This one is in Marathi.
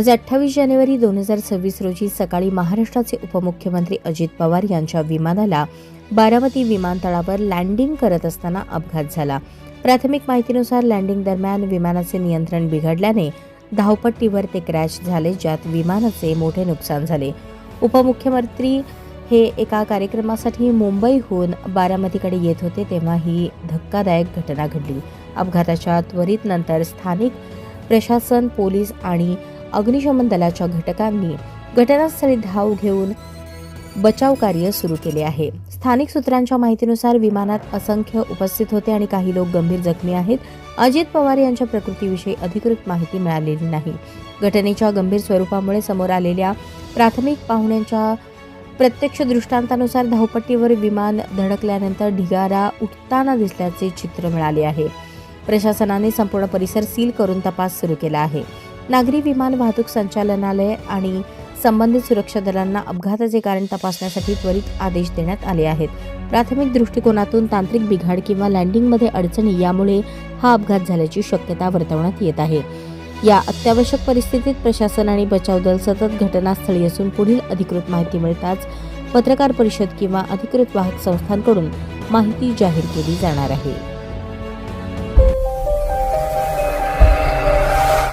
आज 28 जानेवारी 2026 रोजी सकाळी महाराष्ट्राचे उपमुख्यमंत्री अजित पवार यांच्या विमानाला बारामती विमानतळावर लँडिंग करत असताना अपघात झाला. प्राथमिक माहितीनुसार लँडिंग दरम्यान विमानाचे नियंत्रण बिघडल्याने धावपट्टीवर ते क्रॅश झाले, ज्यात विमानाचे मोठे नुकसान झाले. उपमुख्यमंत्री हे एका कार्यक्रमासाठी मुंबईहून बारामतीकडे येत होते तेव्हा ही धक्कादायक घटना घडली. अपघाताच्या त्वरित नंतर स्थानिक प्रशासन, पोलीस आणि अग्निशमन दलाच्या घटकांनी घटनास्थळी धाव घेऊन बचाव कार्य सुरू केले आहे. स्थानिक सूत्रांच्या माहितीनुसार विमानात असंख्य उपस्थित होते आणि काही लोक गंभीर जखमी आहेत. अजित पवार यांच्या प्रकृतीविषयी अधिकृत माहिती मिळालेली नाही. घटनेच्या गंभीर स्वरूपामुळे समोर आलेल्या प्राथमिक पाहण्यांच्या प्रत्यक्ष दृष्टांतानुसार धावपट्टीवर विमान धडकल्यानंतर ढिगारा उठताना दिसल्याचे चित्र मिळाले आहे. प्रशासनाने संपूर्ण परिसर सील करून तपास सुरू केला आहे. नागरी विमान वाहतूक संचालनालय आणि संबंधित सुरक्षा दलांना अपघाताचे कारण तपासण्यासाठी त्वरित आदेश देण्यात आले आहेत. प्राथमिक दृष्टिकोनातून तांत्रिक बिघाड किंवा लँडिंगमध्ये अडचणी यामुळे हा अपघात झाल्याची शक्यता वर्तवण्यात येत आहे. या अत्यावश्यक परिस्थितीत प्रशासन आणि बचाव दल सतत घटनास्थळी असून पुढील अधिकृत माहिती मिळताच पत्रकार परिषद किंवा अधिकृत वाहक संस्थांकडून माहिती जाहीर केली जाणार आहे.